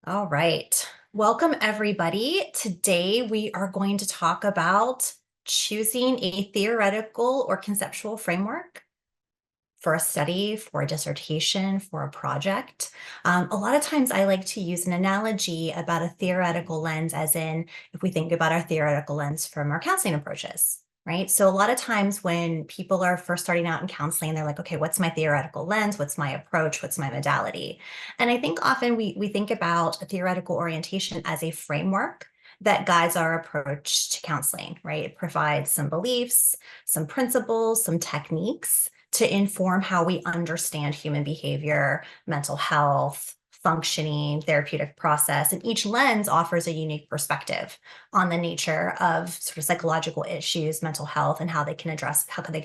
All right. Welcome, everybody. Today, we are going to talk about choosing a theoretical or conceptual framework for a study, for a dissertation, for a project. A lot of times I like to use an analogy about a theoretical lens, as in if we think about our theoretical lens from our counseling approaches, right? So a lot of times when people are first starting out in counseling, they're like, okay, what's my theoretical lens? What's my approach? What's my modality? And I think often we think about a theoretical orientation as a framework that guides our approach to counseling, right? It provides some beliefs, some principles, some techniques to inform how we understand human behavior, mental health, functioning, therapeutic process. And each lens offers a unique perspective on the nature of sort of psychological issues, mental health, and how they can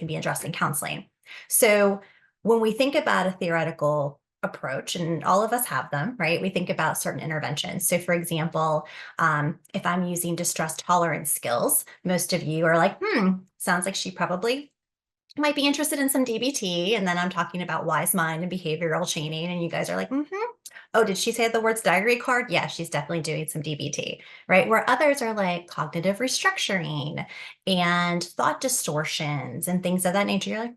be addressed in counseling. So when we think about a theoretical approach, and all of us have them, right? We think about certain interventions. So, for example, if I'm using distress tolerance skills, most of you are like, sounds like she probably might be interested in some DBT. And then I'm talking about wise mind and behavioral chaining. And you guys are like, oh, did she say the words diary card? Yeah, she's definitely doing some DBT, right? Where others are like cognitive restructuring and thought distortions and things of that nature. You're like,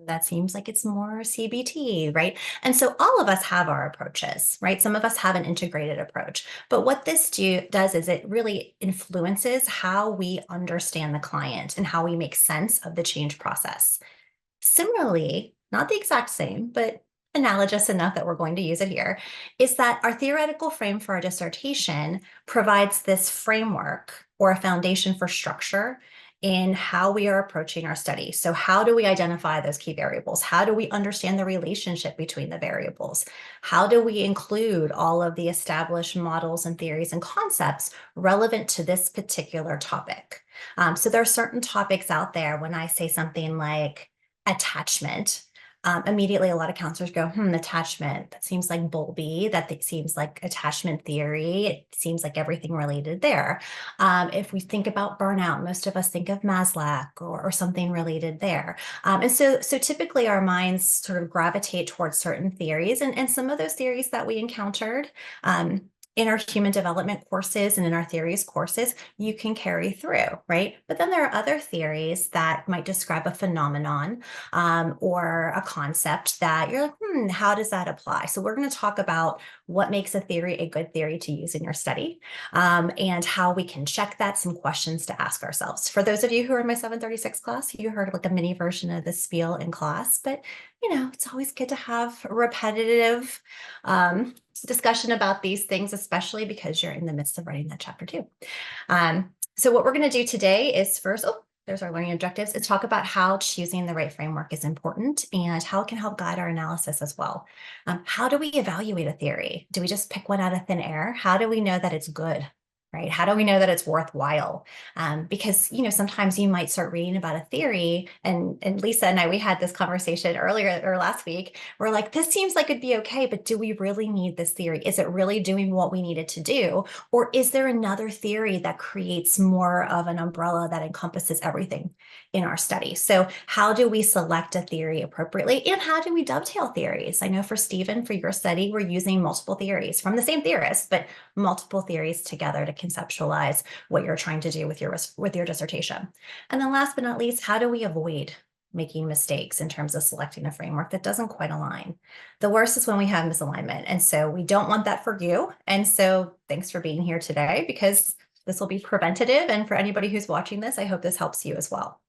that seems like it's more CBT, right? And so all of us have our approaches, right? Some of us have an integrated approach. But what does is it really influences how we understand the client and how we make sense of the change process. Similarly, not the exact same, but analogous enough that we're going to use it here, is that our theoretical frame for our dissertation provides this framework or a foundation for structure in how we are approaching our study. So, how do we identify those key variables? How do we understand the relationship between the variables? How do we include all of the established models and theories and concepts relevant to this particular topic? So, there are certain topics out there when I say something like, attachment. Immediately, a lot of counselors go, attachment. That seems like bulby. Seems like attachment theory. It seems like everything related there. If we think about burnout, most of us think of Maslow or something related there. And so typically our minds sort of gravitate towards certain theories, and some of those theories that we encountered in our human development courses and in our theories courses, you can carry through, right? But then there are other theories that might describe a phenomenon or a concept that you're like, how does that apply? So we're going to talk about what makes a theory a good theory to use in your study, and how we can check that, some questions to ask ourselves. For those of you who are in my 736 class, you heard like a mini version of the spiel in class, but it's always good to have repetitive discussion about these things, especially because you're in the midst of writing that chapter too. So what we're going to do today is first, there's our learning objectives, is talk about how choosing the right framework is important and how it can help guide our analysis as well. How do we evaluate a theory? Do we just pick one out of thin air? How do we know that it's good? Right? How do we know that it's worthwhile? Because sometimes you might start reading about a theory, and Lisa and I, we had this conversation earlier or last week. We're like, this seems like it'd be okay, but do we really need this theory? Is it really doing what we need it to do? Or is there another theory that creates more of an umbrella that encompasses everything in our study? So how do we select a theory appropriately? And how do we dovetail theories? I know for Stephen, for your study, we're using multiple theories from the same theorist, but multiple theories together to conceptualize what you're trying to do with your dissertation. And then last but not least, how do we avoid making mistakes in terms of selecting a framework that doesn't quite align? The worst is when we have misalignment. And so we don't want that for you. And so thanks for being here today, because this will be preventative. And for anybody who's watching this, I hope this helps you as well.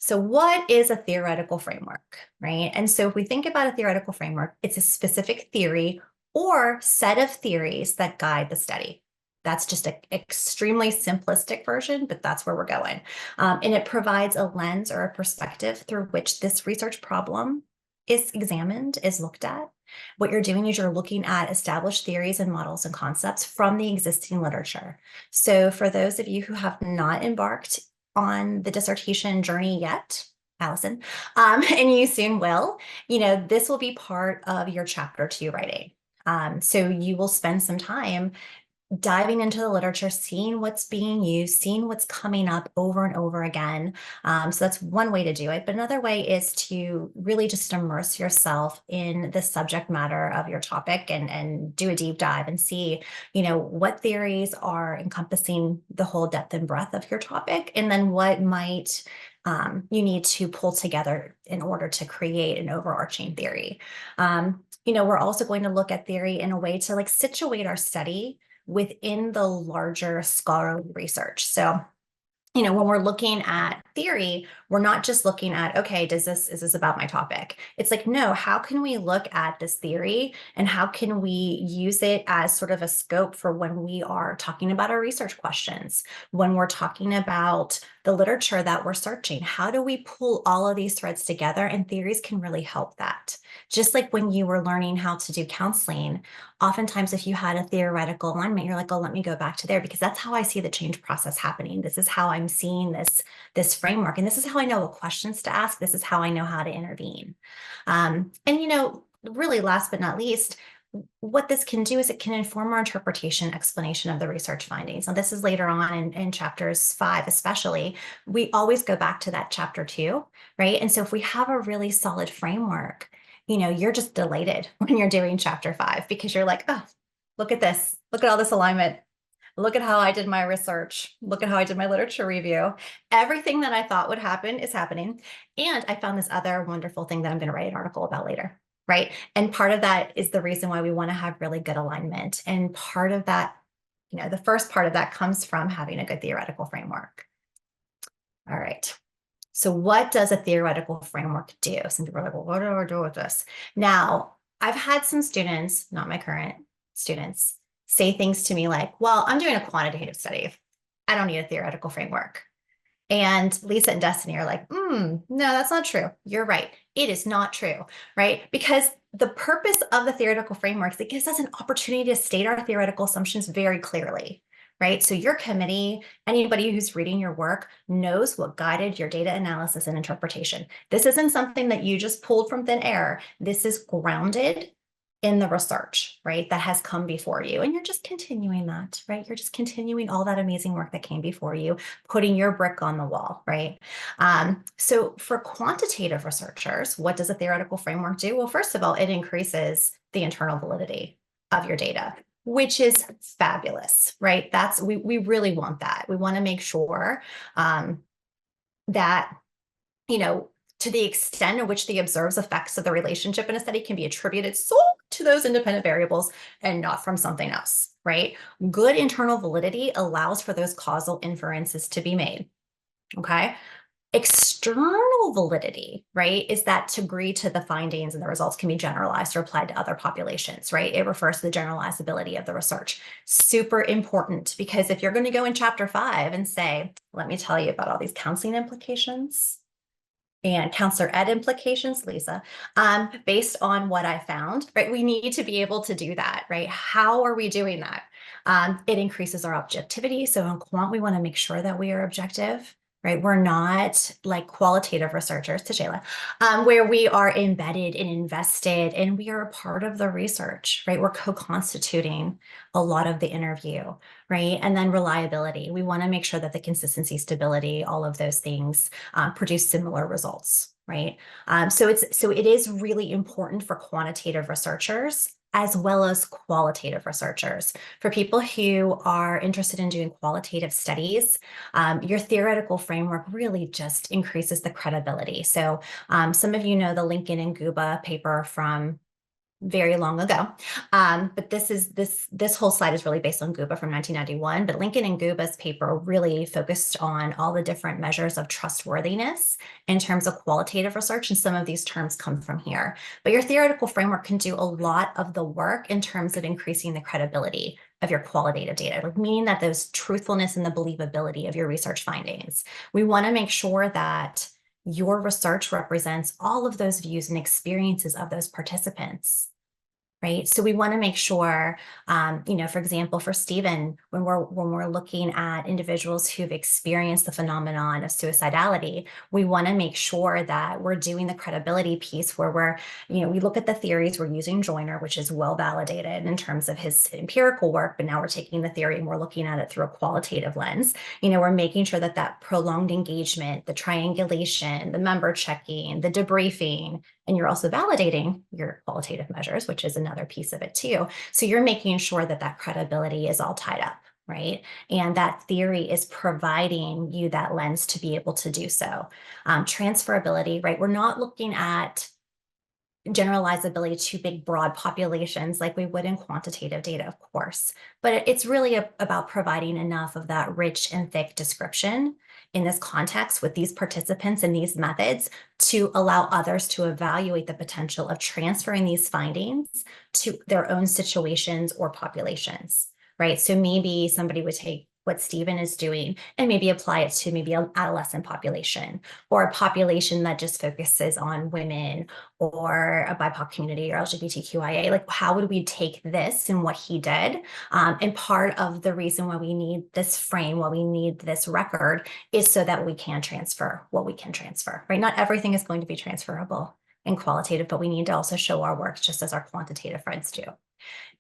So what is a theoretical framework, right? And so if we think about a theoretical framework, it's a specific theory or set of theories that guide the study. That's just an extremely simplistic version, but that's where we're going. And it provides a lens or a perspective through which this research problem is examined, is looked at. What you're doing is you're looking at established theories and models and concepts from the existing literature. So for those of you who have not embarked on the dissertation journey yet, Allison, and you soon will, this will be part of your chapter 2 writing. So you will spend some time diving into the literature, seeing what's being used, seeing what's coming up over and over again. So that's one way to do it. But another way is to really just immerse yourself in the subject matter of your topic and do a deep dive and see, what theories are encompassing the whole depth and breadth of your topic, and then what might you need to pull together in order to create an overarching theory. We're also going to look at theory in a way to like situate our study within the larger scholarly research. So, when we're looking at theory, we're not just looking at, okay, is this about my topic? It's like, no, how can we look at this theory and how can we use it as sort of a scope for when we are talking about our research questions, when we're talking about the literature that we're searching? How do we pull all of these threads together? And theories can really help that. Just like when you were learning how to do counseling, oftentimes if you had a theoretical alignment, you're like, oh, let me go back to there because that's how I see the change process happening. This is how I'm seeing this framework. And this is how I know what questions to ask. This is how I know how to intervene. Really last but not least, what this can do is it can inform our interpretation, explanation of the research findings. Now, this is later on in chapters 5, especially. We always go back to that chapter 2, right? And so if we have a really solid framework, you're just delighted when you're doing chapter 5 because you're like, oh, look at this. Look at all this alignment. Look at how I did my research. Look at how I did my literature review. Everything that I thought would happen is happening. And I found this other wonderful thing that I'm going to write an article about later, right? And part of that is the reason why we want to have really good alignment. And part of that, the first part of that comes from having a good theoretical framework. All right. So what does a theoretical framework do? Some people are like, well, what do I do with this? Now, I've had some students, not my current students, say things to me like, well, I'm doing a quantitative study. I don't need a theoretical framework. And Lisa and Destiny are like, no, that's not true. You're right. It is not true, right? Because the purpose of the theoretical framework is it gives us an opportunity to state our theoretical assumptions very clearly, right? So your committee, anybody who's reading your work knows what guided your data analysis and interpretation. This isn't something that you just pulled from thin air. This is grounded in the research, right, that has come before you. And you're just continuing that, right? You're just continuing all that amazing work that came before you, putting your brick on the wall, right? So for quantitative researchers, what does a theoretical framework do? Well, first of all, it increases the internal validity of your data, which is fabulous, right? We really want that. We want to make sure that, to the extent in which the observed effects of the relationship in a study can be attributed solely to those independent variables and not from something else, right? Good internal validity allows for those causal inferences to be made, okay? External validity, right, is that to agree to the findings and the results can be generalized or applied to other populations, right? It refers to the generalizability of the research. Super important because if you're going to go in chapter 5 and say, let me tell you about all these counseling implications, and counselor ed implications, Lisa, based on what I found, right? We need to be able to do that, right? How are we doing that? It increases our objectivity. So in quant, we want to make sure that we are objective, right? We're not like qualitative researchers, to Shayla, where we are embedded and invested and we are a part of the research, right? We're co-constituting a lot of the interview, right? And then reliability. We want to make sure that the consistency, stability, all of those things produce similar results, right? So it is really important for quantitative researchers as well as qualitative researchers. For people who are interested in doing qualitative studies, your theoretical framework really just increases the credibility. So some of you know the Lincoln and Guba paper from very long ago. But this whole slide is really based on Guba from 1991, but Lincoln and Guba's paper really focused on all the different measures of trustworthiness in terms of qualitative research, and some of these terms come from here. But your theoretical framework can do a lot of the work in terms of increasing the credibility of your qualitative data, like meaning that those truthfulness and the believability of your research findings. We want to make sure that your research represents all of those views and experiences of those participants. right? So we want to make sure, for example, for Stephen, when we're looking at individuals who've experienced the phenomenon of suicidality, we want to make sure that we're doing the credibility piece where we look at the theories. We're using Joyner, which is well validated in terms of his empirical work, but now we're taking the theory and we're looking at it through a qualitative lens. We're making sure that prolonged engagement, the triangulation, the member checking, the debriefing, and you're also validating your qualitative measures, which is another piece of it too. So you're making sure that credibility is all tied up, right? And that theory is providing you that lens to be able to do so. Transferability, right? We're not looking at generalizability to big, broad populations like we would in quantitative data, of course. But it's really about providing enough of that rich and thick description in this context with these participants and these methods to allow others to evaluate the potential of transferring these findings to their own situations or populations, right? So maybe somebody would take what Stephen is doing and maybe apply it to maybe an adolescent population or a population that just focuses on women or a BIPOC community or LGBTQIA. Like, how would we take this and what he did? And part of the reason why we need this frame, why we need this record, is so that we can transfer what we can transfer, right? Not everything is going to be transferable and qualitative, but we need to also show our work just as our quantitative friends do.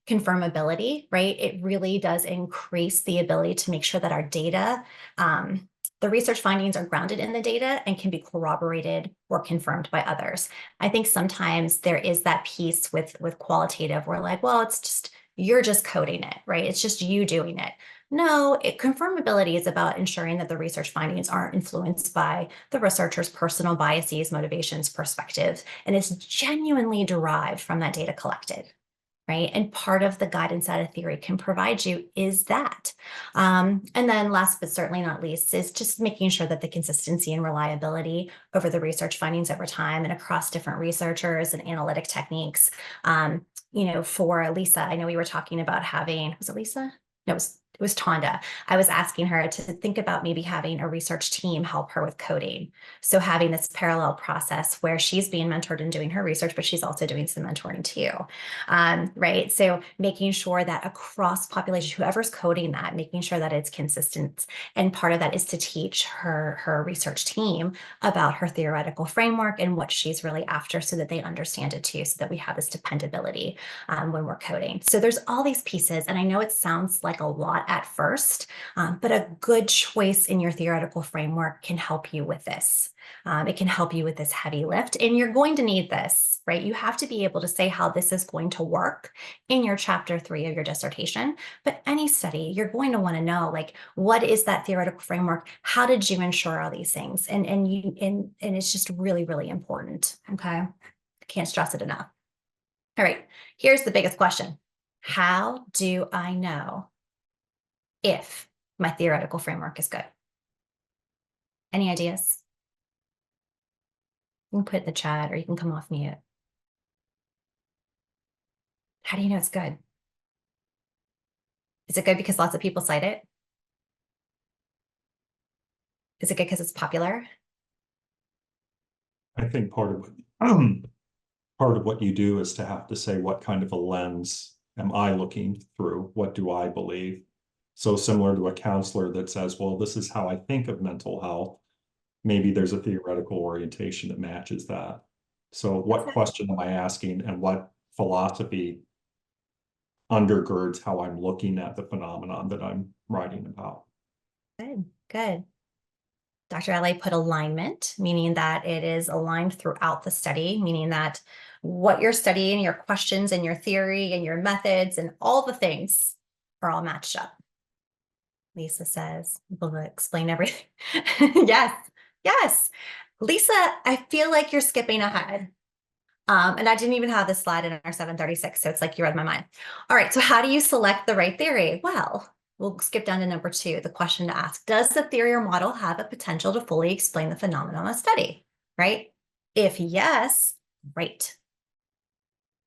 Confirmability, right? It really does increase the ability to make sure that our data, the research findings are grounded in the data and can be corroborated or confirmed by others. I think sometimes there is that piece with qualitative where like, well, you're just coding it, right? It's just you doing it. No, confirmability is about ensuring that the research findings aren't influenced by the researcher's personal biases, motivations, perspectives, and it's genuinely derived from that data collected. Right. And part of the guidance that a theory can provide you is that. And then last but certainly not least is just making sure that the consistency and reliability over the research findings over time and across different researchers and analytic techniques. For Lisa, I know we were talking about was it Lisa? No, it was Tonda. I was asking her to think about maybe having a research team help her with coding. So having this parallel process where she's being mentored and doing her research, but she's also doing some mentoring too. Right. So making sure that across population, whoever's coding that, making sure that it's consistent. And part of that is to teach her research team about her theoretical framework and what she's really after so that they understand it too, so that we have this dependability when we're coding. So there's all these pieces. And I know it sounds like a lot at first, but a good choice in your theoretical framework can help you with this. It can help you with this heavy lift, and you're going to need this, right? You have to be able to say how this is going to work in your chapter 3 of your dissertation. But any study, you're going to want to know, like, what is that theoretical framework? How did you ensure all these things? And it's just really, really important. Okay, I can't stress it enough. All right, here's the biggest question: how do I know if my theoretical framework is good? Any ideas? You can put it in the chat or you can come off mute. How do you know it's good? Is it good because lots of people cite it? Is it good because it's popular? I think part of what you do is to have to say, what kind of a lens am I looking through? What do I believe? So similar to a counselor that says, well, this is how I think of mental health. Maybe there's a theoretical orientation that matches that. So what question am I asking, and what philosophy undergirds how I'm looking at the phenomenon that I'm writing about? Good, good. Dr. LA put alignment, meaning that it is aligned throughout the study, meaning that what you're studying, your questions and your theory and your methods and all the things are all matched up. Lisa says, able to explain everything. Yes, yes. Lisa, I feel like you're skipping ahead. And I didn't even have this slide in our 736, so it's like you read my mind. All right, so how do you select the right theory? Well, we'll skip down to number 2, the question to ask: does the theory or model have a potential to fully explain the phenomenon of study, right? If yes, great.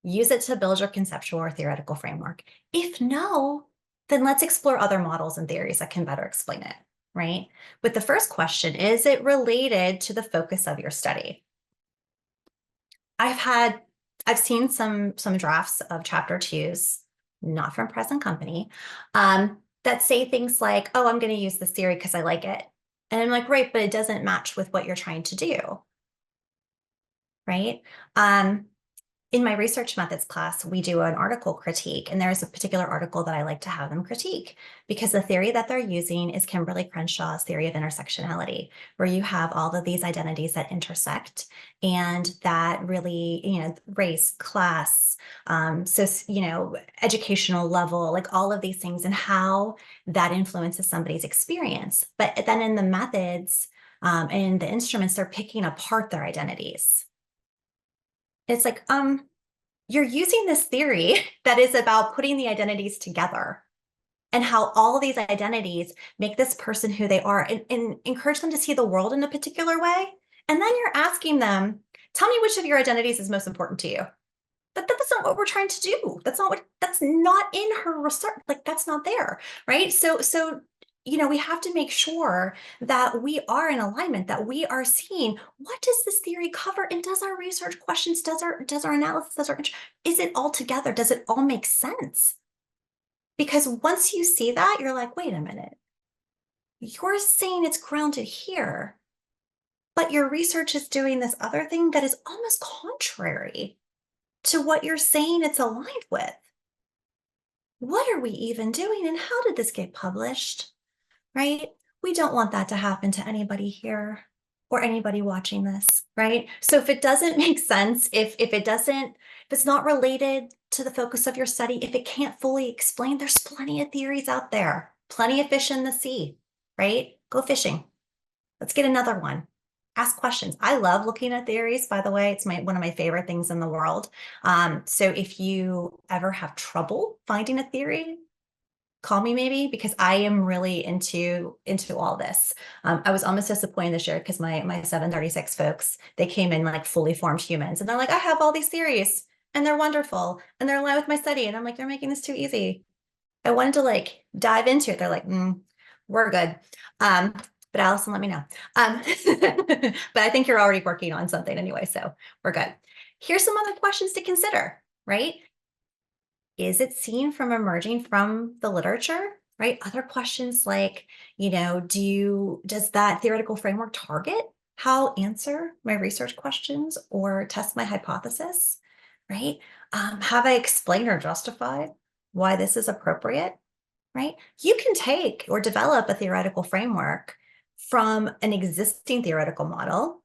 Use it to build your conceptual or theoretical framework. If no, then let's explore other models and theories that can better explain it, right? But the first question, is it related to the focus of your study? I've had I've seen some drafts of chapter twos, not from present company, that say things like, oh, I'm going to use this theory because I like it. And I'm like, right, but it doesn't match with what you're trying to do, right? Um, in my research methods class, we do an article critique, and there's a particular article that I like to have them critique because the theory that they're using is Kimberly Crenshaw's theory of intersectionality, where you have all of these identities that intersect and that really, race, class, so, educational level, like all of these things and how that influences somebody's experience. But then in the methods, and the instruments, they're picking apart their identities. It's like, you're using this theory that is about putting the identities together and how all of these identities make this person who they are and encourage them to see the world in a particular way. And then you're asking them, tell me which of your identities is most important to you. But that's not what we're trying to do. That's not in her research. Like that's not there, right? So we have to make sure that we are in alignment, that we are seeing what does this theory cover, and does our research questions, does our analysis, is it all together? Does it all make sense? Because once you see that, you're like, wait a minute, you're saying it's grounded here, but your research is doing this other thing that is almost contrary to what you're saying it's aligned with. What are we even doing, and how did this get published? Right? We don't want that to happen to anybody here or anybody watching this, right? So if it doesn't make sense, if it's not related to the focus of your study, if it can't fully explain, there's plenty of theories out there, plenty of fish in the sea, right? Go fishing. Let's get another one. Ask questions. I love looking at theories, by the way. It's one of my favorite things in the world. So if you ever have trouble finding a theory, call me maybe, because I am really into all this. I was almost disappointed this year because my 736 folks, they came in like fully formed humans and they're like, I have all these theories and they're wonderful and they're in line with my study. And I'm like, you're making this too easy. I wanted to like dive into it. They're like, we're good. But Allison, let me know. But I think you're already working on something anyway, so we're good. Here's some other questions to consider, right? Is it seen from emerging from the literature, right? Other questions like, does that theoretical framework target how I'll answer my research questions or test my hypothesis, right? Have I explained or justified why this is appropriate, right? You can take or develop a theoretical framework from an existing theoretical model,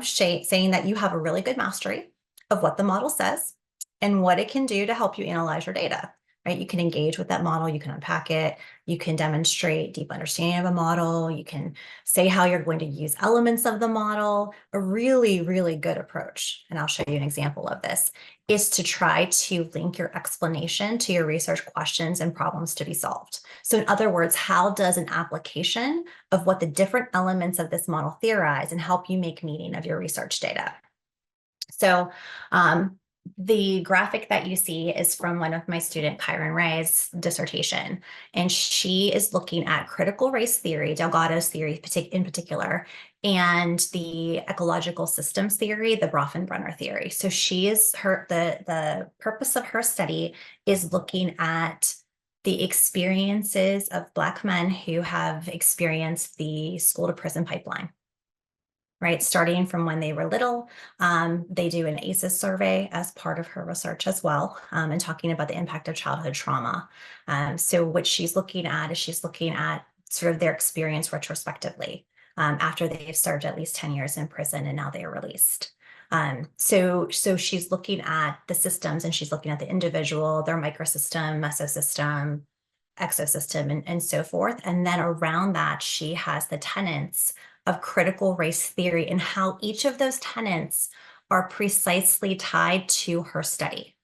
saying that you have a really good mastery of what the model says and what it can do to help you analyze your data, right? You can engage with that model, you can unpack it, you can demonstrate deep understanding of a model, you can say how you're going to use elements of the model. A really, really good approach, and I'll show you an example of this, is to try to link your explanation to your research questions and problems to be solved. So in other words, how does an application of what the different elements of this model theorize and help you make meaning of your research data? So the graphic that you see is from one of my student, Kyron Ray's dissertation, and she is looking at critical race theory, Delgado's theory in particular, and the ecological systems theory, the Bronfenbrenner theory. So the purpose of her study is looking at the experiences of Black men who have experienced the school to prison pipeline, right? Starting from when they were little. They do an ACEs survey as part of her research as well, and talking about the impact of childhood trauma. So what she's looking at is she's looking at sort of their experience retrospectively, after they've served at least 10 years in prison and now they are released. So she's looking at the systems, and she's looking at the individual, their microsystem, mesosystem, exosystem, and so forth. And then around that, she has the tenets of critical race theory and how each of those tenets are precisely tied to her study.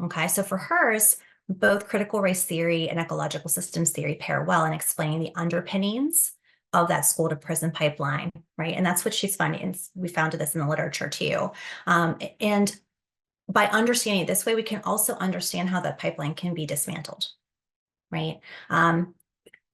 Okay, so for hers, both critical race theory and ecological systems theory pair well in explaining the underpinnings of that school to prison pipeline, right? And that's what she's finding. And we found this in the literature too. And by understanding it this way, we can also understand how that pipeline can be dismantled, right?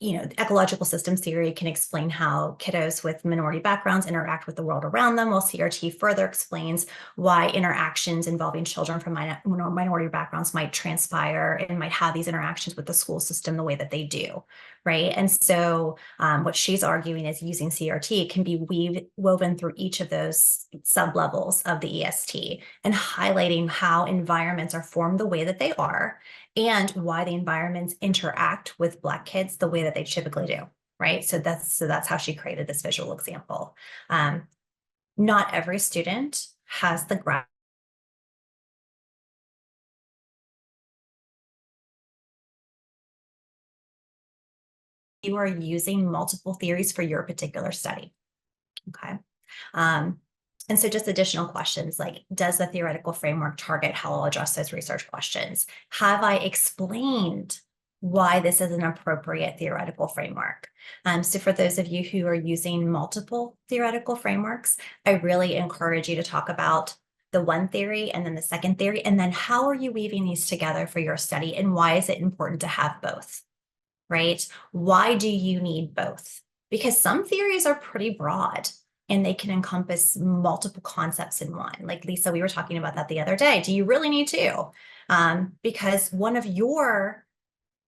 ecological systems theory can explain how kiddos with minority backgrounds interact with the world around them, while CRT further explains why interactions involving children from minority backgrounds might transpire and might have these interactions with the school system the way that they do, right? And so what she's arguing is using CRT can be woven through each of those sub-levels of the EST and highlighting how environments are formed the way that they are and why the environments interact with Black kids the way that they typically do, right? So that's how she created this visual example. Not every student has the graph. You are using multiple theories for your particular study, okay? And so just additional questions like, does the theoretical framework target how I'll address those research questions? Have I explained why this is an appropriate theoretical framework? So for those of you who are using multiple theoretical frameworks, I really encourage you to talk about the one theory and then the second theory, and then how are you weaving these together for your study, and why is it important to have both, right? Why do you need both? Because some theories are pretty broad and they can encompass multiple concepts in one. Like Lisa, we were talking about that the other day. Do you really need two? Because one of your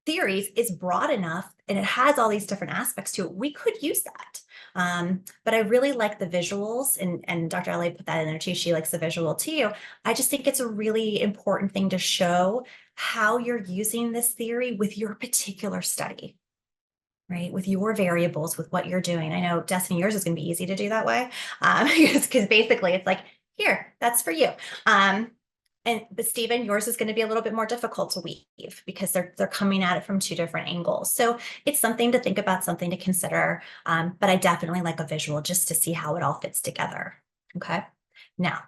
theories is broad enough and it has all these different aspects to it. We could use that. But I really like the visuals, and Dr. Ellie put that in there too. She likes the visual too. I just think it's a really important thing to show how you're using this theory with your particular study, right? With your variables, with what you're doing. I know, Destiny, yours is going to be easy to do that way, because basically it's like, here, that's for you. But Stephen, yours is going to be a little bit more difficult to weave because they're coming at it from two different angles. So it's something to think about, something to consider. But I definitely like a visual just to see how it all fits together. Okay. Now,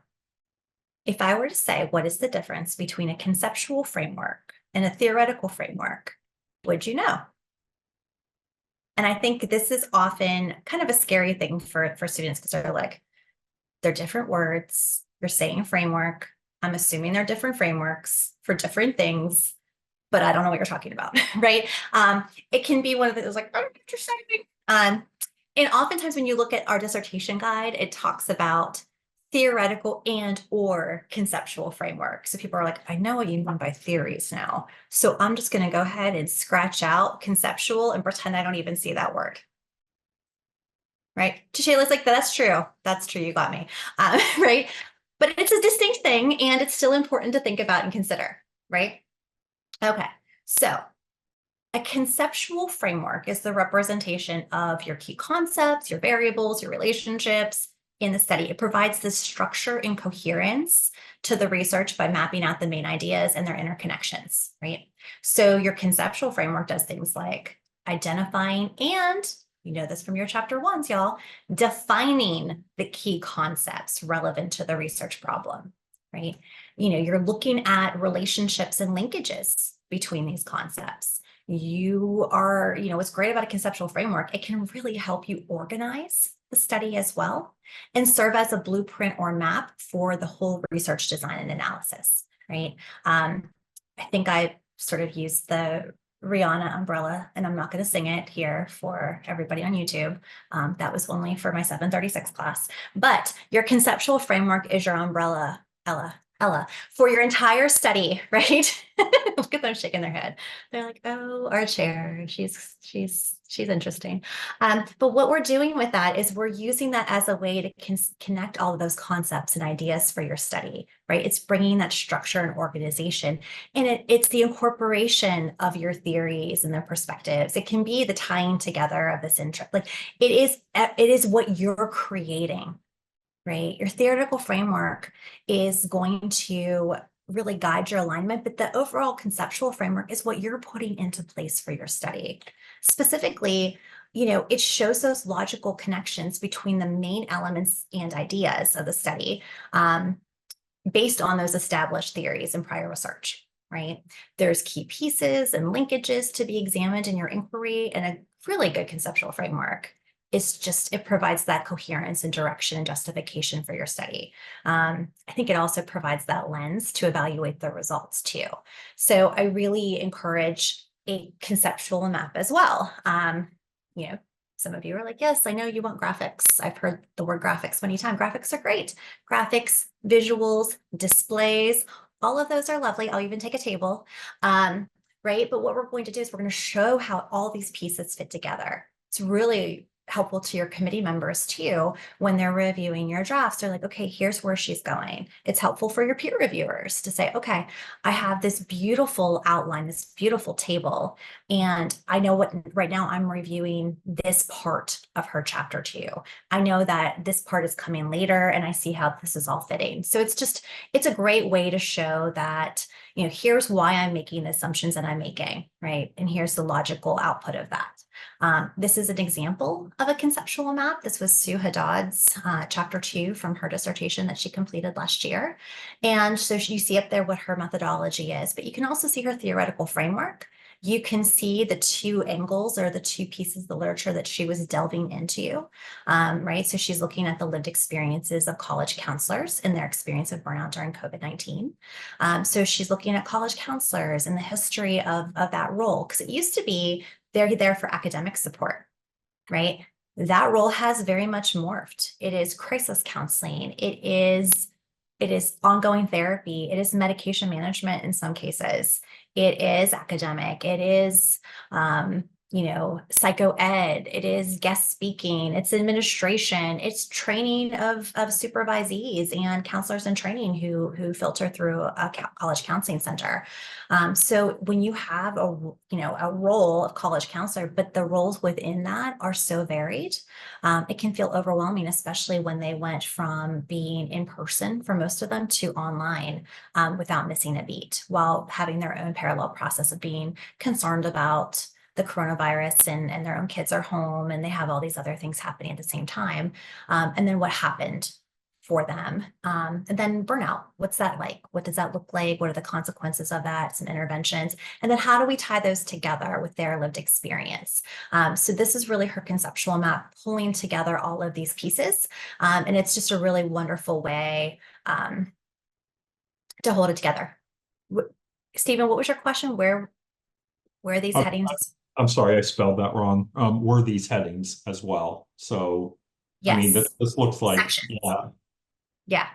if I were to say, what is the difference between a conceptual framework and a theoretical framework, would you know? And I think this is often kind of a scary thing for students because they're like, they're different words. You're saying framework. I'm assuming they're different frameworks for different things, but I don't know what you're talking about, right? It can be one of those like, oh, interesting. And oftentimes when you look at our dissertation guide, it talks about theoretical and or conceptual framework. So people are like, I know what you mean by theories now. So I'm just going to go ahead and scratch out conceptual and pretend I don't even see that word. Right? To Shayla's like, that's true. That's true. You got me. Right? But it's a distinct thing and it's still important to think about and consider, right? Okay. So a conceptual framework is the representation of your key concepts, your variables, your relationships in the study. It provides the structure and coherence to the research by mapping out the main ideas and their interconnections, right? So your conceptual framework does things like identifying and, you know this from your chapter ones, y'all, defining the key concepts relevant to the research problem, right? You know, you're looking at relationships and linkages between these concepts. What's great about a conceptual framework, it can really help you organize the study as well and serve as a blueprint or map for the whole research design and analysis, right? I think I sort of used the Rihanna umbrella, and I'm not going to sing it here for everybody on YouTube. That was only for my 736 class. But your conceptual framework is your umbrella, Ella, for your entire study, right? Look at them shaking their head. They're like, oh, our chair, she's interesting. But what we're doing with that is we're using that as a way to connect all of those concepts and ideas for your study, right? It's bringing that structure and organization, and it's the incorporation of your theories and their perspectives. It can be the tying together of this interest. Like it is what you're creating, right? Your theoretical framework is going to really guide your alignment, but the overall conceptual framework is what you're putting into place for your study. Specifically, it shows those logical connections between the main elements and ideas of the study based on those established theories and prior research, right? There's key pieces and linkages to be examined in your inquiry, and a really good conceptual framework it provides that coherence and direction and justification for your study. I think it also provides that lens to evaluate the results too. So I really encourage a conceptual map as well. You know, some of you are like, yes, I know you want graphics. I've heard the word graphics many times. Graphics are great. Graphics, visuals, displays, all of those are lovely. I'll even take a table. Right? But what we're going to do is we're going to show how all these pieces fit together. It's really helpful to your committee members too when they're reviewing your drafts. They're like, okay, here's where she's going. It's helpful for your peer reviewers to say, okay, I have this beautiful outline, this beautiful table, and I know what right now I'm reviewing this part of her chapter 2. I know that this part is coming later and I see how this is all fitting. So it's a great way to show that, here's why I'm making the assumptions that I'm making, right? And here's the logical output of that. This is an example of a conceptual map. This was Sue Haddad's chapter 2 from her dissertation that she completed last year. And so you see up there what her methodology is, but you can also see her theoretical framework. You can see the two angles or the two pieces of the literature that she was delving into, right? So she's looking at the lived experiences of college counselors and their experience of burnout during COVID-19. So she's looking at college counselors and the history of that role, because it used to be they're there for academic support, right? That role has very much morphed. It is crisis counseling. It is ongoing therapy. It is medication management in some cases. It is academic. It is, psycho ed. It is guest speaking. It's administration. It's training of supervisees and counselors in training who filter through a college counseling center. So when you have a role of college counselor, but the roles within that are so varied, it can feel overwhelming, especially when they went from being in person for most of them to online without missing a beat, while having their own parallel process of being concerned about the coronavirus and their own kids are home and they have all these other things happening at the same time. And then what happened for them. And then burnout, what's that like? What does that look like? What are the consequences of that? Some interventions. And then how do we tie those together with their lived experience? So this is really her conceptual map, pulling together all of these pieces. And it's just a really wonderful way to hold it together. Stephen, what was your question? Where are these I'm, headings? I'm sorry, I spelled that wrong. Were these headings as well? So, I mean, Yes, this looks like, sections. yeah, Yeah.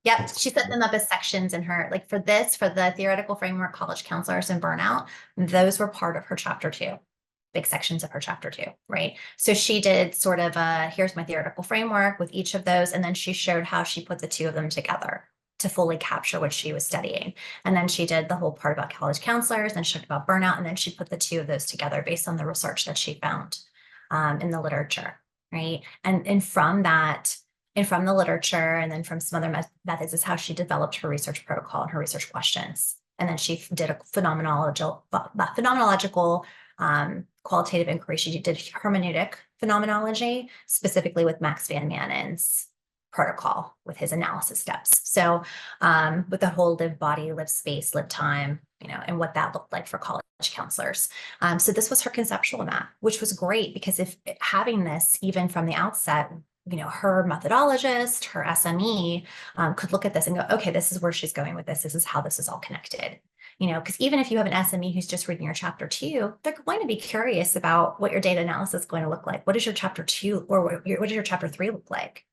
Yep. that's She set them up as sections in her, like for the theoretical framework, college counselors and burnout, those were part of her chapter 2, big sections of her chapter 2, right? So she did sort of here's my theoretical framework with each of those. And then she showed how she put the two of them together to fully capture what she was studying. And then she did the whole part about college counselors and she talked about burnout. And then she put the two of those together based on the research that she found in the literature, right? And from that, and from the literature and then from some other methods is how she developed her research protocol and her research questions. And then she did a phenomenological qualitative inquiry. She did hermeneutic phenomenology, specifically with Max van Manen's protocol with his analysis steps. So with the whole live body, live space, live time, and what that looked like for college counselors. So this was her conceptual map, which was great because if having this even from the outset, her methodologist, her SME could look at this and go, okay, this is where she's going with this. This is how this is all connected. Because even if you have an SME who's just reading your chapter 2, they're going to be curious about what your data analysis is going to look like. What does your chapter 2 or what does your chapter 3 look like?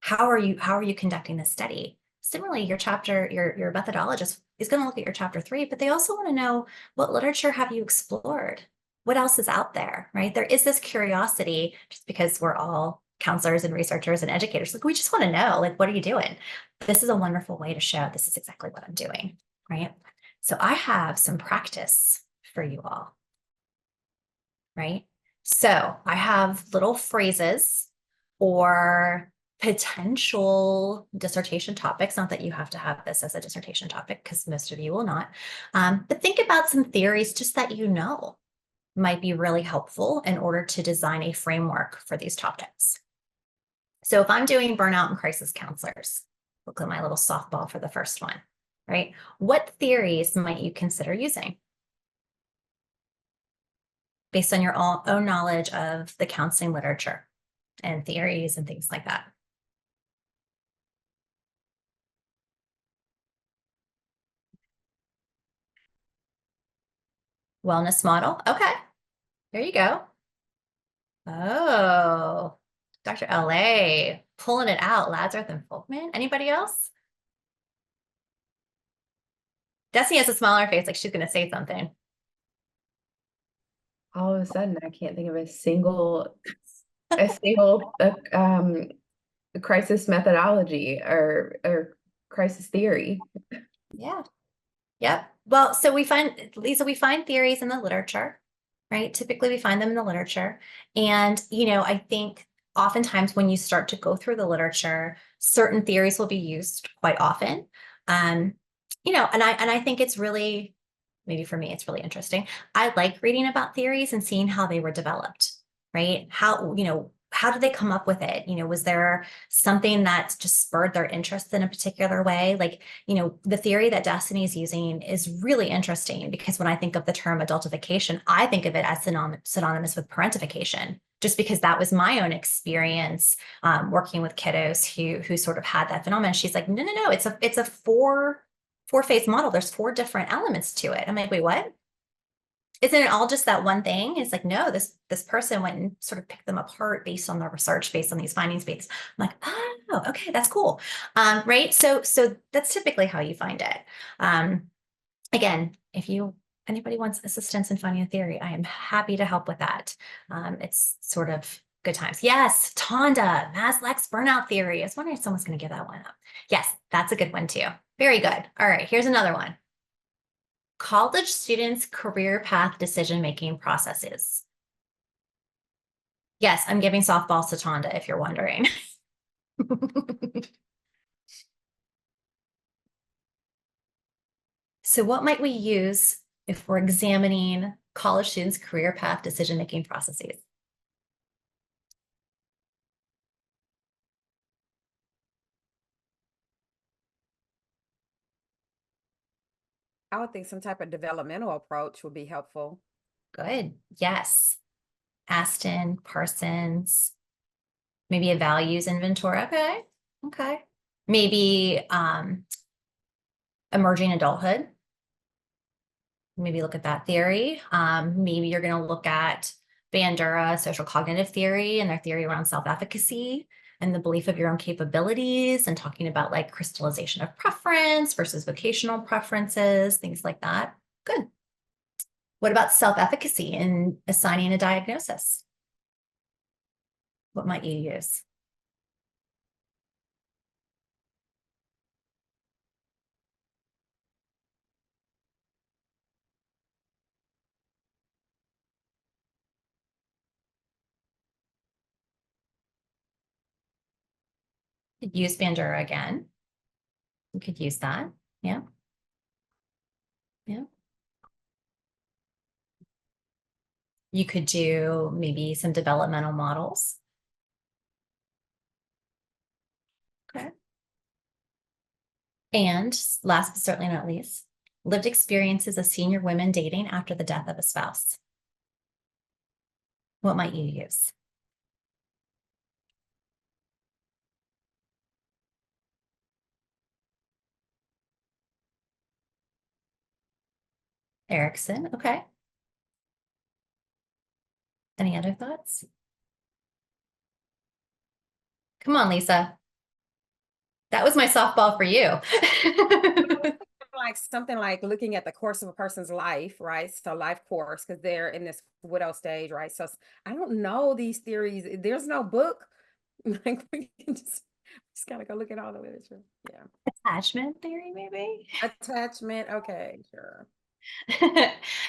How are you conducting this study? Similarly, your methodologist is going to look at your chapter 3, but they also want to know what literature have you explored? What else is out there, right? There is this curiosity just because we're all counselors and researchers and educators. Like, we just want to know, like, what are you doing? This is a wonderful way to show this is exactly what I'm doing, right? So I have some practice for you all, right? So I have little phrases or potential dissertation topics. Not that you have to have this as a dissertation topic, because most of you will not. But think about some theories just that might be really helpful in order to design a framework for these topics. So if I'm doing burnout and crisis counselors, look at my little softball for the first one, right? What theories might you consider using based on your own knowledge of the counseling literature and theories and things like that? Wellness model. Okay, there you go. Oh, Dr. LA pulling it out. Lazarus and Folkman. Anybody else? Destiny has a smaller face, like she's gonna say something. All of a sudden, I can't think of a single crisis methodology or crisis theory. Yeah. Yep. Well, so we find, Lisa, we find theories in the literature, right? Typically, we find them in the literature. And, I think oftentimes when you start to go through the literature, certain theories will be used quite often. Um, and I think it's really, maybe for me, it's really interesting. I like reading about theories and seeing how they were developed, right? How did they come up with it? Was there something that just spurred their interest in a particular way? Like, the theory that Destiny is using is really interesting because when I think of the term adultification, I think of it as synonymous with parentification, just because that was my own experience working with kiddos who sort of had that phenomenon. She's like, no, no, no, it's a four-phase model. There's four different elements to it. I'm like, wait, what? Isn't it all just that one thing? It's like, no, this person went and sort of picked them apart based on their research, based on these findings. Based, I'm like, oh, okay, that's cool, right? So that's typically how you find it. Again, if anybody wants assistance in finding a theory, I am happy to help with that. It's sort of good times. Yes, Tonda, Maslach's burnout theory. I was wondering if someone's going to give that one up. Yes, that's a good one too. Very good. All right, here's another one. College students' career path decision-making processes. Yes, I'm giving softballs to Tonda if you're wondering. So what might we use if we're examining college students' career path decision-making processes? I would think some type of developmental approach would be helpful. Good. Yes. Aston, Parsons, maybe a values inventory. Okay. Okay. Maybe emerging adulthood. Maybe look at that theory. Maybe you're going to look at Bandura social cognitive theory and their theory around self-efficacy and the belief of your own capabilities and talking about like crystallization of preference versus vocational preferences, things like that. Good. What about self-efficacy in assigning a diagnosis? What might you use? You could use Bandura again. You could use that. Yeah. Yeah. You could do maybe some developmental models. Okay. And last but certainly not least, lived experiences of senior women dating after the death of a spouse. What might you use? Erickson. Okay. Any other thoughts? Come on, Lisa. That was my softball for you. Like something like looking at the course of a person's life, right? So life course, because they're in this widow stage, right? So I don't know these theories. There's no book. Like we can just gotta go look at all the literature. Yeah. Attachment theory, maybe? Attachment. Okay, sure.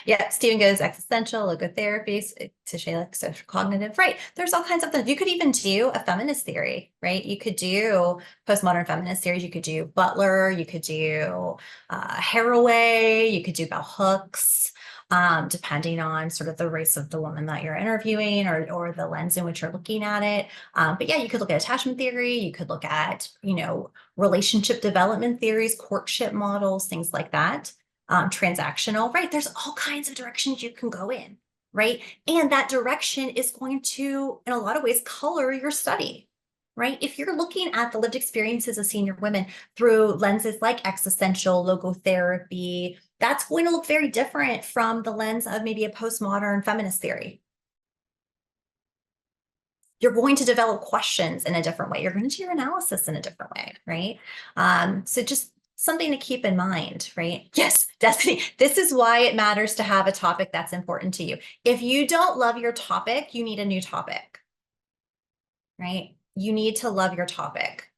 Yeah, Stephen goes existential, logotherapy, to like social cognitive. Right. There's all kinds of things. You could even do a feminist theory, right? You could do postmodern feminist theories. You could do Butler. You could do Haraway. You could do bell hooks, depending on sort of the race of the woman that you're interviewing or the lens in which you're looking at it. But yeah, you could look at attachment theory. You could look at, relationship development theories, courtship models, things like that. Transactional, right? There's all kinds of directions you can go in, right? And that direction is going to, in a lot of ways, color your study, right? If you're looking at the lived experiences of senior women through lenses like existential, logotherapy, That's going to look very different from the lens of maybe a postmodern feminist theory. You're going to develop questions in a different way. You're going to do your analysis in a different way, right? So just something to keep in mind, right? Yes, Destiny, this is why it matters to have a topic that's important to you. If you don't love your topic, you need a new topic, right? You need to love your topic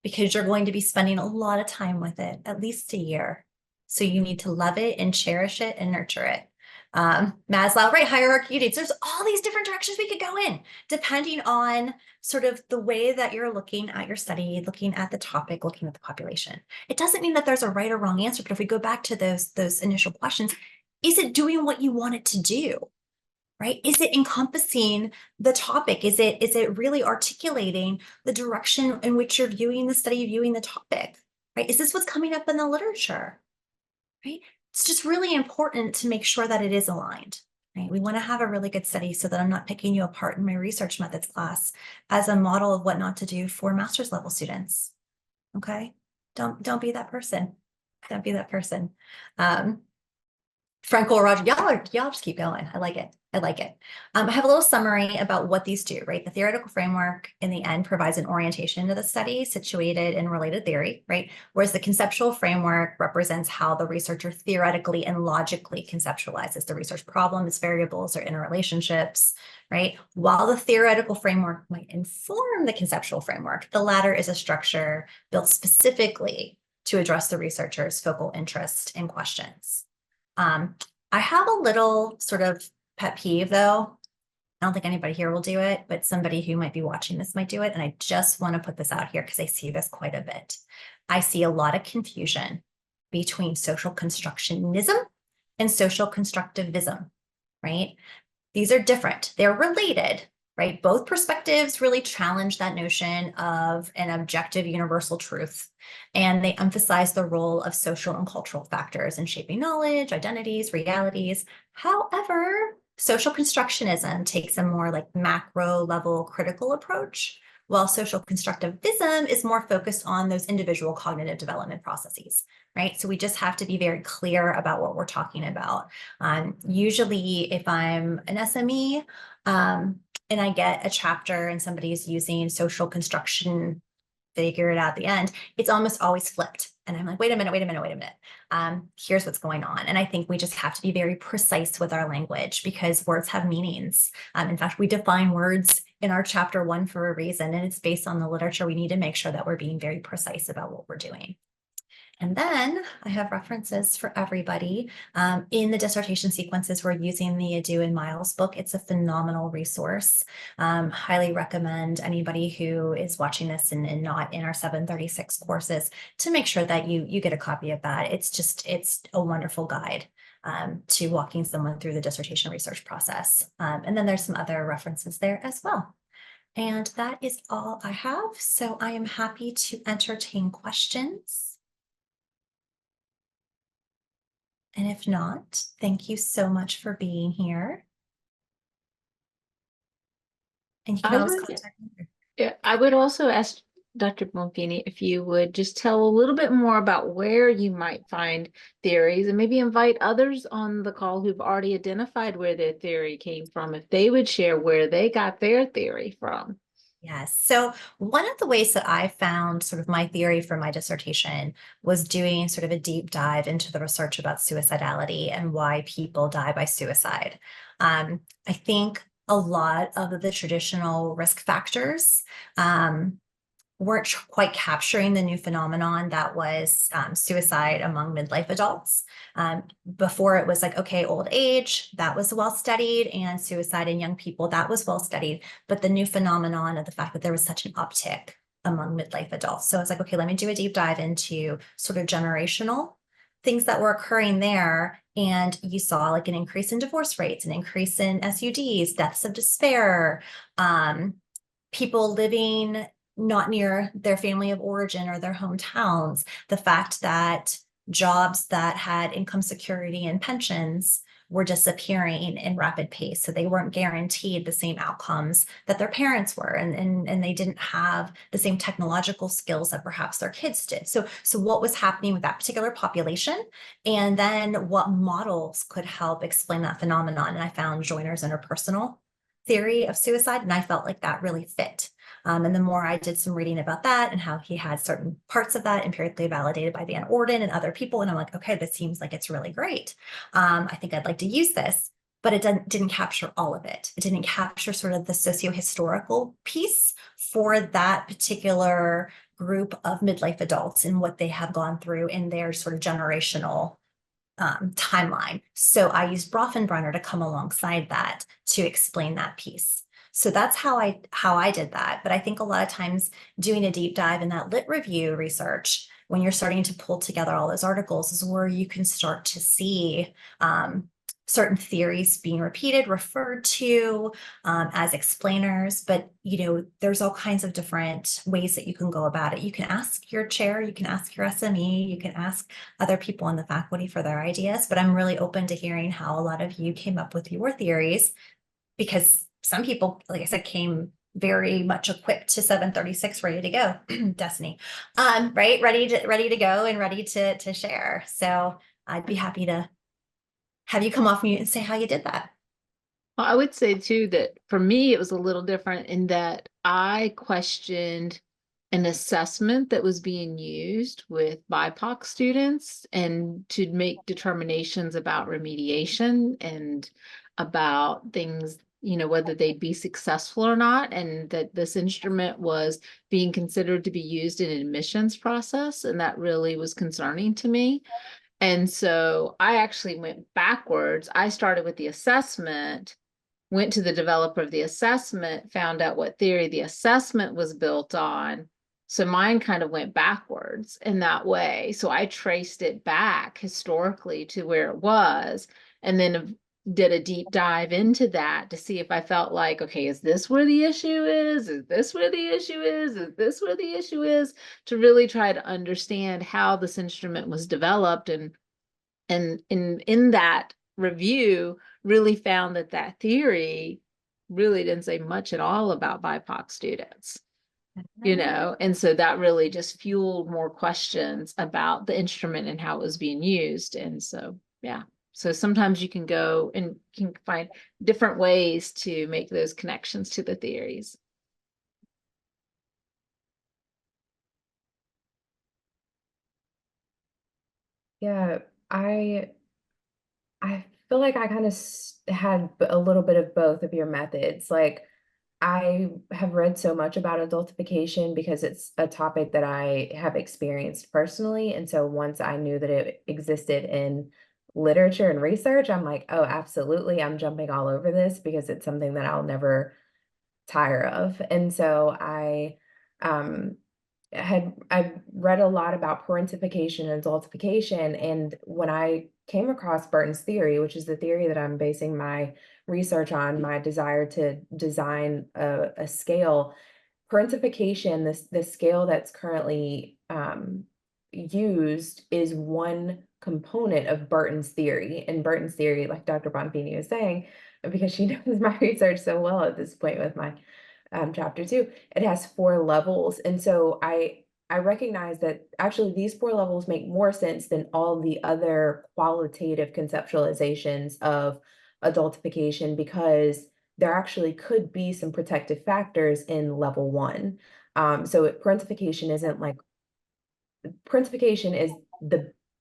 because you're going to be spending a lot of time with it, at least a year. So you need to love it and cherish it and nurture it. Maslow, right? Hierarchy of needs. There's all these different directions we could go in, depending on sort of the way that you're looking at your study, looking at the topic, looking at the population. It doesn't mean that there's a right or wrong answer, but if we go back to those initial questions, is it doing what you want it to do? Right? Is it encompassing the topic? Is it really articulating the direction in which you're viewing the study, viewing the topic? Right? Is this what's coming up in the literature? Right? It's just really important to make sure that it is aligned. Right? We want to have a really good study so that I'm not picking you apart in my research methods class as a model of what not to do for master's level students. Okay? Don't be that person. Don't be that person. Frankel, Roger, y'all just keep going. I like it. I like it. I have a little summary about what these do, right? The theoretical framework in the end provides an orientation to the study situated in related theory, right? Whereas the conceptual framework represents how the researcher theoretically and logically conceptualizes the research problem, its variables or interrelationships, right? While the theoretical framework might inform the conceptual framework, the latter is a structure built specifically to address the researcher's focal interest in questions. I have a little sort of pet peeve though. I don't think anybody here will do it, but somebody who might be watching this might do it. And I just want to put this out here because I see this quite a bit. I see a lot of confusion between social constructionism and social constructivism, right? These are different. They're related, right? Both perspectives really challenge that notion of an objective universal truth, and they emphasize the role of social and cultural factors in shaping knowledge, identities, realities. However, social constructionism takes a more like macro level critical approach, while social constructivism is more focused on those individual cognitive development processes, right? So we just have to be very clear about what we're talking about. Usually if I'm an SME and I get a chapter and somebody's using social construction, figure it out at the end, it's almost always flipped. And I'm like, wait a minute. Here's what's going on. And I think we just have to be very precise with our language because words have meanings. In fact, we define words in our chapter 1 for a reason, and it's based on the literature. We need to make sure that we're being very precise about what we're doing. And then I have references for everybody. In the dissertation sequences, we're using the Adu and Miles book. It's a phenomenal resource. Highly recommend anybody who is watching this and not in our 736 courses to make sure that you get a copy of that. It's a wonderful guide to walking someone through the dissertation research process. And then there's some other references there as well. And that is all I have. So I am happy to entertain questions. And if not, thank you so much for being here. And you can always contact me. Yeah, I would also ask Dr. Bonfini if you would just tell a little bit more about where you might find theories and maybe invite others on the call who've already identified where their theory came from, if they would share where they got their theory from. Yes. So one of the ways that I found sort of my theory for my dissertation was doing sort of a deep dive into the research about suicidality and why people die by suicide. I think a lot of the traditional risk factors weren't quite capturing the new phenomenon that was suicide among midlife adults. Before it was like, okay, old age, that was well studied, and suicide in young people, that was well studied. But the new phenomenon of the fact that there was such an uptick among midlife adults. So I was like, okay, let me do a deep dive into sort of generational things that were occurring there. And you saw like an increase in divorce rates, an increase in SUDs, deaths of despair, people living not near their family of origin or their hometowns, the fact that jobs that had income security and pensions were disappearing in rapid pace. So they weren't guaranteed the same outcomes that their parents were, and they didn't have the same technological skills that perhaps their kids did. So what was happening with that particular population? And then what models could help explain that phenomenon? And I found Joiner's interpersonal theory of suicide, and I felt like that really fit. And the more I did some reading about that and how he had certain parts of that empirically validated by Van Orden and other people, and I'm like, okay, this seems like it's really great. I think I'd like to use this, but it didn't capture all of it. It didn't capture sort of the socio-historical piece for that particular group of midlife adults and what they have gone through in their sort of generational timeline. So I used Brofenbrenner to come alongside that to explain that piece. So that's how I did that. But I think a lot of times doing a deep dive in that lit review research, when you're starting to pull together all those articles, is where you can start to see certain theories being repeated, referred to as explainers. But there's all kinds of different ways that you can go about it. You can ask your chair, you can ask your SME, you can ask other people in the faculty for their ideas. But I'm really open to hearing how a lot of you came up with your theories, because some people, like I said, came very much equipped to 736, ready to go. Destiny, right, ready to go and ready to share. So I'd be happy to have you come off mute and say how you did that. Well, I would say too that for me, it was a little different in that I questioned an assessment that was being used with BIPOC students and to make determinations about remediation and about things, whether they'd be successful or not, and that this instrument was being considered to be used in an admissions process. And that really was concerning to me. And so I actually went backwards. I started with the assessment, went to the developer of the assessment, found out what theory the assessment was built on. So mine kind of went backwards in that way. So I traced it back historically to where it was, and then did a deep dive into that to see if I felt like, okay, is this where the issue is? Is this where the issue is? Is this where the issue is? To really try to understand how this instrument was developed, and in that review really found that theory really didn't say much at all about BIPOC students. And so that really just fueled more questions about the instrument and how it was being used. And so, yeah. So sometimes you can go and can find different ways to make those connections to the theories. Yeah, I feel like I kind of had a little bit of both of your methods. Like, I have read so much about adultification because it's a topic that I have experienced personally. And so once I knew that it existed in literature and research, I'm like, oh, absolutely, I'm jumping all over this because it's something that I'll never tire of. And so um I've read a lot about parentification and adultification, and when I came across Burton's theory, which is the theory that I'm basing my research on, my desire to design a scale, parentification, the scale that's currently used, is one component of Burton's theory. And Burton's theory, like Dr. Bonfini was saying, because she knows my research so well at this point with my chapter 2, it has 4 levels. And so I recognize that actually these 4 levels make more sense than all the other qualitative conceptualizations of adultification, because there actually could be some protective factors in level 1. So parentification isn't like, parentification is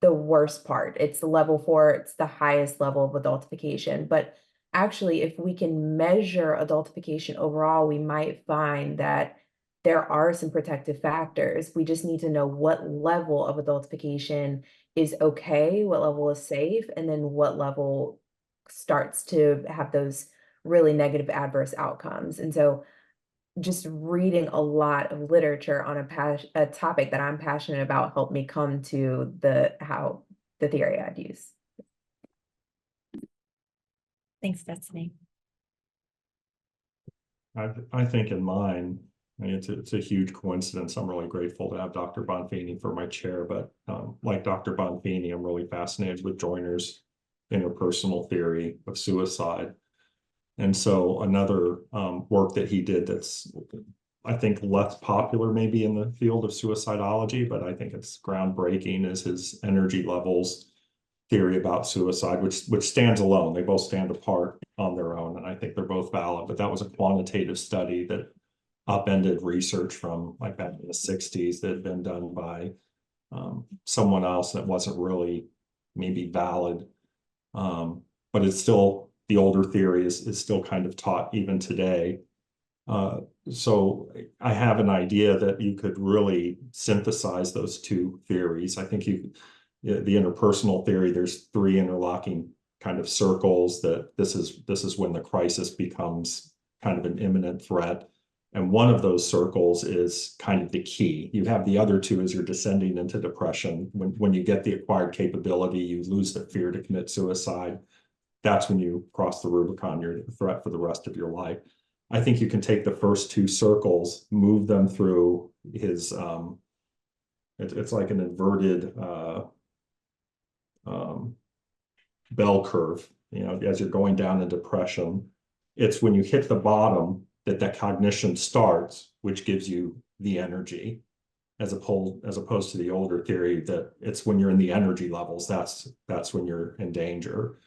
the worst part. It's the level 4, it's the highest level of adultification. But actually, if we can measure adultification overall, we might find that there are some protective factors. We just need to know what level of adultification is okay, what level is safe, and then what level starts to have those really negative adverse outcomes. And so just reading a lot of literature on a topic that I'm passionate about helped me come to how the theory I'd use. Thanks, Destiny. I think in mine, I mean, it's a huge coincidence. I'm really grateful to have Dr. Bonfini for my chair, but like Dr. Bonfini, I'm really fascinated with Joiner's interpersonal theory of suicide. And so another work that he did that's, I think, less popular maybe in the field of suicidology, but I think it's groundbreaking, is his energy levels theory about suicide, which stands alone. They both stand apart on their own, and I think they're both valid. But that was a quantitative study that upended research from like back in the 60s that had been done by someone else that wasn't really maybe valid. But it's still, the older theory is still kind of taught even today. So I have an idea that you could really synthesize those two theories. I think the interpersonal theory, there's three interlocking kind of circles, that this is when the crisis becomes kind of an imminent threat. And one of those circles is kind of the key. You have the other two as you're descending into depression. When you get the acquired capability, you lose the fear to commit suicide. That's when you cross the Rubicon, you're a threat for the rest of your life. I think you can take the first two circles, move them through his, it's like an inverted bell curve, as you're going down in depression. It's when you hit the bottom that cognition starts, which gives you the energy, as opposed to the older theory that it's when you're in the energy levels, that's when you're in danger.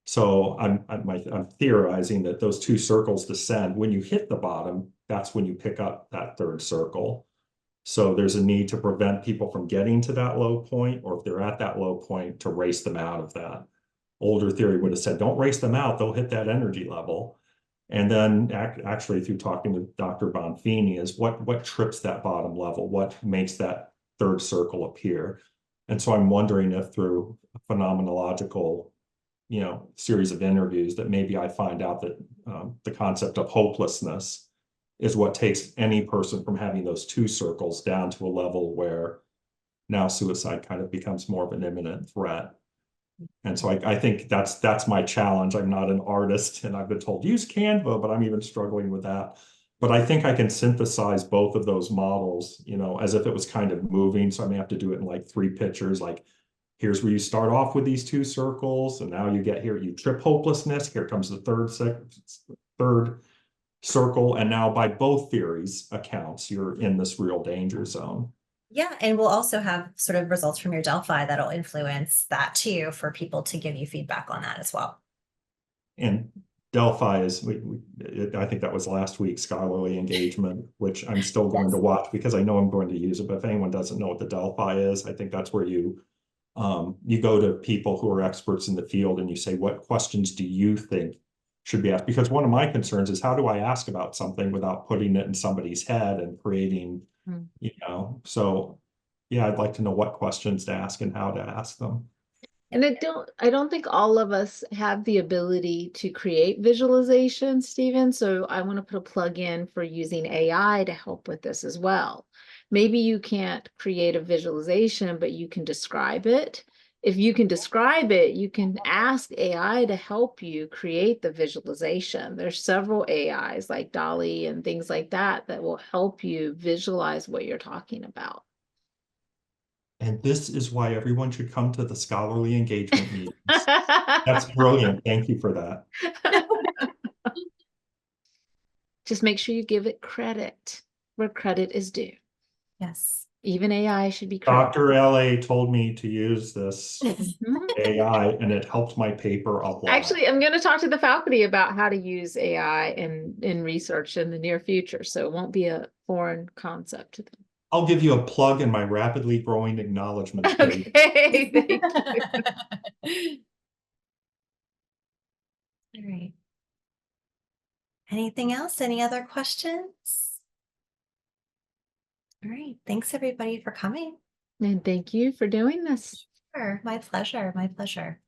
So I'm theorizing that those two circles descend. When you hit the bottom, that's when you pick up that third circle. So there's a need to prevent people from getting to that low point, or if they're at that low point, to race them out of that. Older theory would have said, don't race them out, they'll hit that energy level. And then actually, through talking to Dr. Bonfini, is what trips that bottom level, what makes that third circle appear. And so I'm wondering if through a phenomenological series of interviews that maybe I find out that the concept of hopelessness is what takes any person from having those two circles down to a level where now suicide kind of becomes more of an imminent threat. And so I think that's my challenge. I'm not an artist, and I've been told use Canva, but I'm even struggling with that. But I think I can synthesize both of those models, as if it was kind of moving. So I may have to do it in like 3 pictures, like here's where you start off with these 2 circles, and now you get here, you trip hopelessness. Here comes the third circle, and now by both theories accounts, you're in this real danger zone. Yeah, and we'll also have sort of results from your Delphi that'll influence that too, for people to give you feedback on that as well. And Delphi is, I think that was last week's scholarly engagement, which I'm still going to watch because I know I'm going to use it. But if anyone doesn't know what the Delphi is, I think that's where you go to people who are experts in the field and you say, what questions do you think should be asked? Because one of my concerns is, how do I ask about something without putting it in somebody's head and creating, so yeah, I'd like to know what questions to ask and how to ask them. And I don't think all of us have the ability to create visualization, Stephen. So I want to put a plug in for using AI to help with this as well. Maybe you can't create a visualization, but you can describe it. If you can describe it, you can ask AI to help you create the visualization. There's several AIs like Dolly and things like that will help you visualize what you're talking about. And this is why everyone should come to the scholarly engagement meetings. That's brilliant. Thank you for that. Just make sure you give it credit where credit is due. Yes. Even AI should be credited. Dr. LA told me to use this AI, and it helped my paper a lot. Actually, I'm going to talk to the faculty about how to use AI in research in the near future, so it won't be a foreign concept to them. I'll give you a plug in my rapidly growing acknowledgement. Okay, thank you. All right. Anything else? Any other questions? All right. Thanks everybody for coming. And thank you for doing this. Sure. My pleasure. My pleasure.